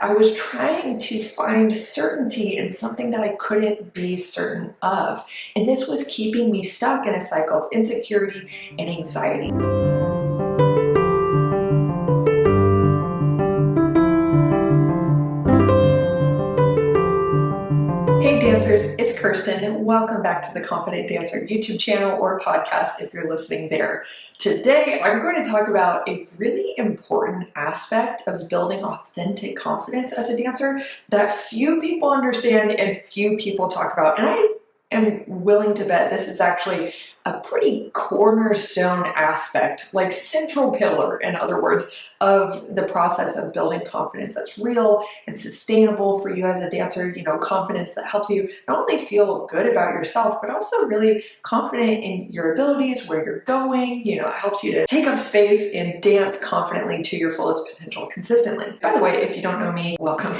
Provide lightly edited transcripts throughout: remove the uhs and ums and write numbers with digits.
I was trying to find certainty in something that I couldn't be certain of. And this was keeping me stuck in a cycle of insecurity and anxiety. Hey dancers, it's Kirsten and welcome back to the Confident Dancer YouTube channel or podcast if you're listening there. Today, I'm going to talk about a really important aspect of building authentic confidence as a dancer that few people understand and few people talk about. And I am willing to bet this is actually a pretty cornerstone aspect, like central pillar, in other words, of the process of building confidence that's real and sustainable for you as a dancer. You know, confidence that helps you not only feel good about yourself, but also really confident in your abilities, where you're going. You know, it helps you to take up space and dance confidently to your fullest potential consistently. By the way, if you don't know me, welcome.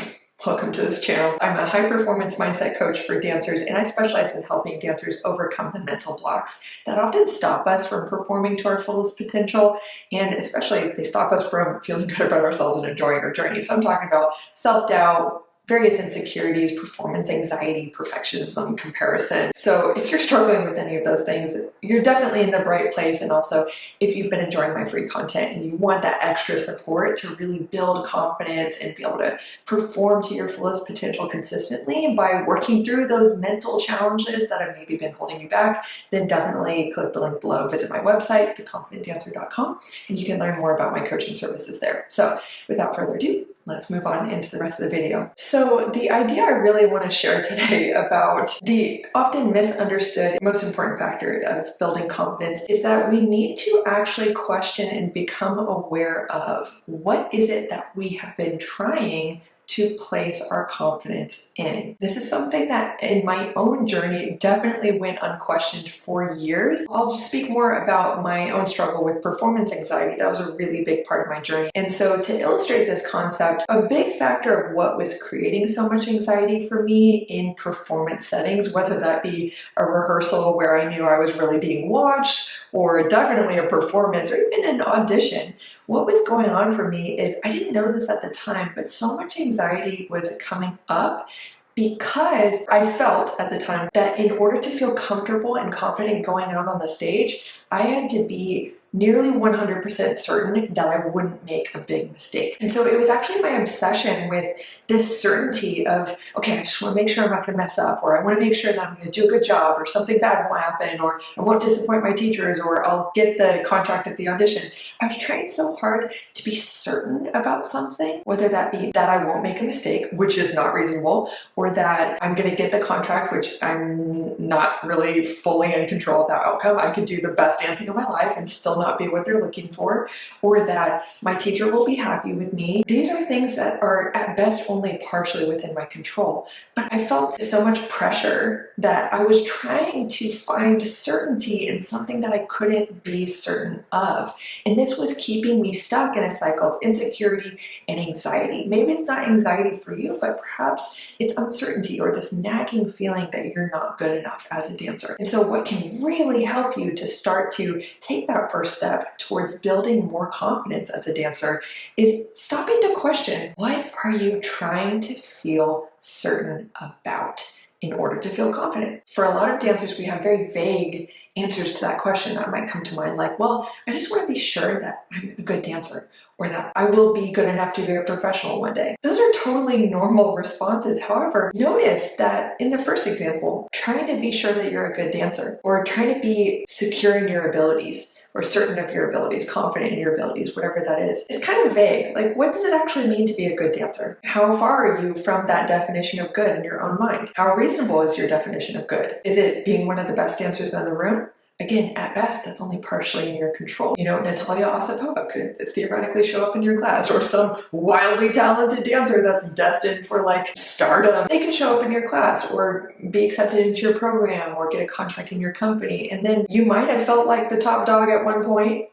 Welcome to this channel. I'm a high-performance mindset coach for dancers, and I specialize in helping dancers overcome the mental blocks that often stop us from performing to our fullest potential, and especially they stop us from feeling good about ourselves and enjoying our journey. So I'm talking about self-doubt, various insecurities, performance anxiety, perfectionism, comparison. So if you're struggling with any of those things, you're definitely in the right place. And also, if you've been enjoying my free content and you want that extra support to really build confidence and be able to perform to your fullest potential consistently by working through those mental challenges that have maybe been holding you back, then definitely click the link below. Visit my website, theconfidentdancer.com, and you can learn more about my coaching services there. So without further ado, let's move on into the rest of the video. So the idea I really want to share today about the often misunderstood, most important factor of building confidence is that we need to actually question and become aware of what is it that we have been trying to place our confidence in. This is something that in my own journey definitely went unquestioned for years. I'll speak more about my own struggle with performance anxiety. That was a really big part of my journey. And so to illustrate this concept, a big factor of what was creating so much anxiety for me in performance settings, whether that be a rehearsal where I knew I was really being watched, or definitely a performance, or even an audition, what was going on for me is I didn't know this at the time, but so much anxiety was coming up because I felt at the time that in order to feel comfortable and confident going out on the stage, I had to be nearly 100% certain that I wouldn't make a big mistake. And so it was actually my obsession with this certainty of, okay, I just want to make sure I'm not going to mess up, or I want to make sure that I'm going to do a good job, or something bad won't happen, or I won't disappoint my teachers, or I'll get the contract at the audition. I was trying so hard to be certain about something, whether that be that I won't make a mistake, which is not reasonable, or that I'm going to get the contract, which I'm not really fully in control of that outcome. I could do the best dancing of my life and still not be what they're looking for, or that my teacher will be happy with me. These are things that are at best only partially within my control. But I felt so much pressure that I was trying to find certainty in something that I couldn't be certain of. And this was keeping me stuck in a cycle of insecurity and anxiety. Maybe it's not anxiety for you, but perhaps it's uncertainty or this nagging feeling that you're not good enough as a dancer. And so what can really help you to start to take that first step towards building more confidence as a dancer is stopping to question, what are you trying to feel certain about in order to feel confident? For a lot of dancers, we have very vague answers to that question that might come to mind, like, well, I just want to be sure that I'm a good dancer, or that I will be good enough to be a professional one day. Those are totally normal responses. However, notice that in the first example, trying to be sure that you're a good dancer, or trying to be secure in your abilities, or certain of your abilities, confident in your abilities, whatever that is, it's kind of vague. Like, what does it actually mean to be a good dancer? How far are you from that definition of good in your own mind? How reasonable is your definition of good? Is it being one of the best dancers in the room? Again, at best, that's only partially in your control. You know, Natalia Osipova could theoretically show up in your class, or some wildly talented dancer that's destined for like stardom. They can show up in your class or be accepted into your program or get a contract in your company. And then you might have felt like the top dog at one point,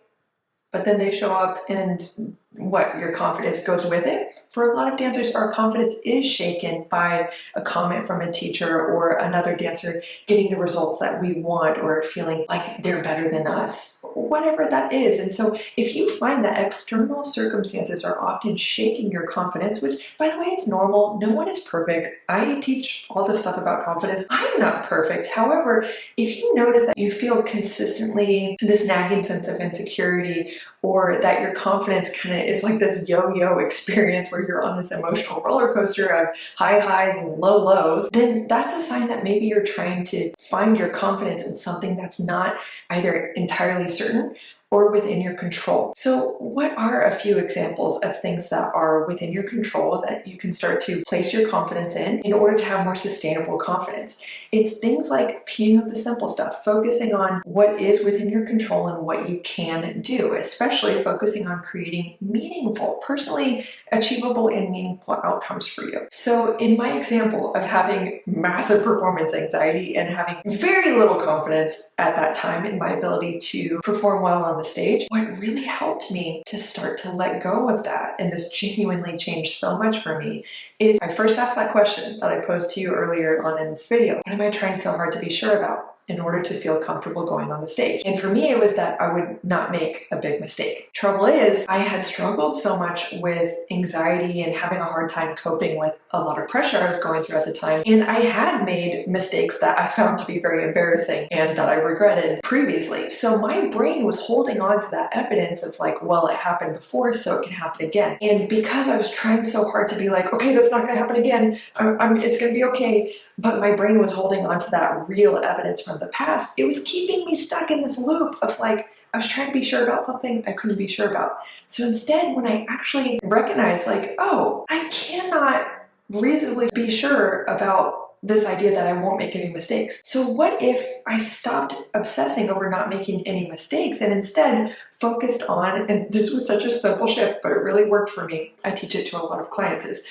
but then they show up and what your confidence goes with it. For a lot of dancers, our confidence is shaken by a comment from a teacher or another dancer getting the results that we want, or feeling like they're better than us, whatever that is. And so if you find that external circumstances are often shaking your confidence, which by the way, it's normal, no one is perfect. I teach all this stuff about confidence. I'm not perfect. However, if you notice that you feel consistently this nagging sense of insecurity, or that your confidence kind of is like this yo-yo experience where you're on this emotional roller coaster of high highs and low lows, then that's a sign that maybe you're trying to find your confidence in something that's not either entirely certain or within your control. So what are a few examples of things that are within your control that you can start to place your confidence in order to have more sustainable confidence? It's things like, the simple stuff, focusing on what is within your control and what you can do, especially focusing on creating meaningful, personally achievable and meaningful outcomes for you. So in my example of having massive performance anxiety and having very little confidence at that time in my ability to perform well on the stage, what really helped me to start to let go of that, and this genuinely changed so much for me, is I first asked that question that I posed to you earlier on in this video. What am I trying so hard to be sure about in order to feel comfortable going on the stage? And for me, it was that I would not make a big mistake. Trouble is, I had struggled so much with anxiety and having a hard time coping with a lot of pressure I was going through at the time. And I had made mistakes that I found to be very embarrassing and that I regretted previously. So my brain was holding on to that evidence of like, well, it happened before, so it can happen again. And because I was trying so hard to be like, okay, that's not gonna happen again, it's gonna be okay, but my brain was holding on to that real evidence from the past, it was keeping me stuck in this loop of like, I was trying to be sure about something I couldn't be sure about. So instead, when I actually recognized like, oh, I cannot reasonably be sure about this idea that I won't make any mistakes. So what if I stopped obsessing over not making any mistakes and instead focused on, and this was such a simple shift, but it really worked for me. I teach it to a lot of clients, is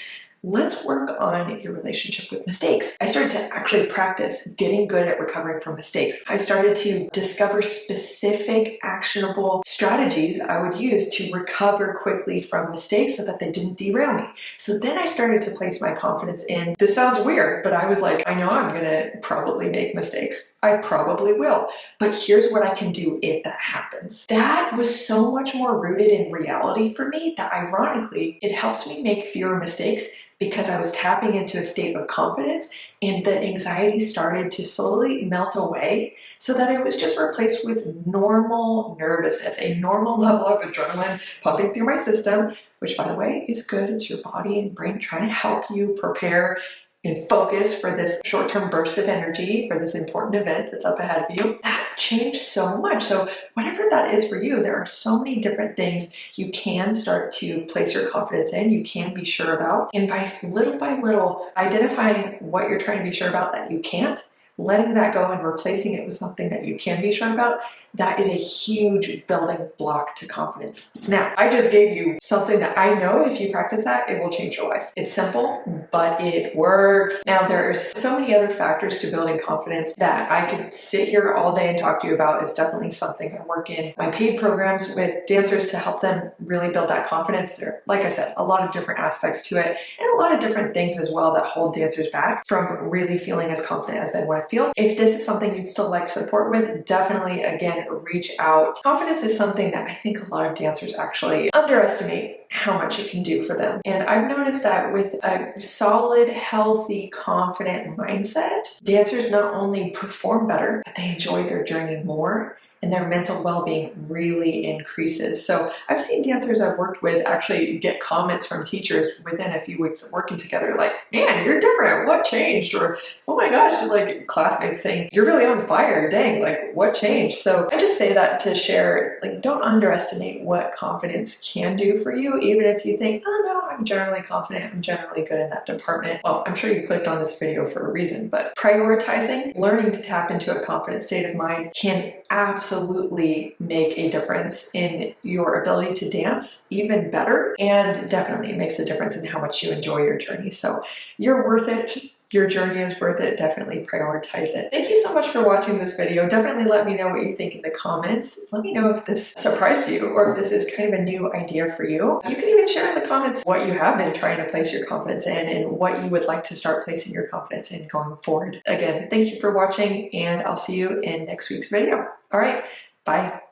let's work on your relationship with mistakes. I started to actually practice getting good at recovering from mistakes. I started to discover specific actionable strategies I would use to recover quickly from mistakes so that they didn't derail me. So then I started to place my confidence in, this sounds weird, but I was like, I know I'm gonna probably make mistakes. I probably will, but here's what I can do if that happens. That was so much more rooted in reality for me that ironically, it helped me make fewer mistakes because I was tapping into a state of confidence and the anxiety started to slowly melt away so that it was just replaced with normal nervousness, a normal level of adrenaline pumping through my system, which by the way is good. It's your body and brain trying to help you prepare and focus for this short-term burst of energy for this important event that's up ahead of you. That changed so much. So whatever that is for you, there are so many different things you can start to place your confidence in, you can be sure about. And by little, identifying what you're trying to be sure about that you can't, letting that go and replacing it with something that you can be sure about, that is a huge building block to confidence. Now, I just gave you something that I know if you practice that, it will change your life. It's simple, but it works. Now, there's so many other factors to building confidence that I could sit here all day and talk to you about. It's definitely something I work in my paid programs with dancers to help them really build that confidence. There, like I said, a lot of different aspects to it and a lot of different things as well that hold dancers back from really feeling as confident as they want to feel. If this is something you'd still like support with, definitely, again, reach out. Confidence is something that I think a lot of dancers actually underestimate how much it can do for them. And I've noticed that with a solid, healthy, confident mindset, dancers not only perform better, but they enjoy their journey more and their mental well-being really increases. So I've seen dancers I've worked with actually get comments from teachers within a few weeks of working together like, man, you're different, what changed? Or, oh my gosh, like classmates saying, you're really on fire, dang, like what changed? So I just say that to share, like don't underestimate what confidence can do for you, even if you think, oh no, I'm generally confident, I'm generally good in that department. Well, I'm sure you clicked on this video for a reason, but prioritizing, learning to tap into a confident state of mind can absolutely make a difference in your ability to dance even better, and definitely it makes a difference in how much you enjoy your journey. So you're worth it. your journey is worth it. Definitely prioritize it. Thank you so much for watching this video. Definitely let me know what you think in the comments. Let me know if this surprised you or if this is kind of a new idea for you. You can even share in the comments what you have been trying to place your confidence in and what you would like to start placing your confidence in going forward. Again, thank you for watching, and I'll see you in next week's video. All right, bye.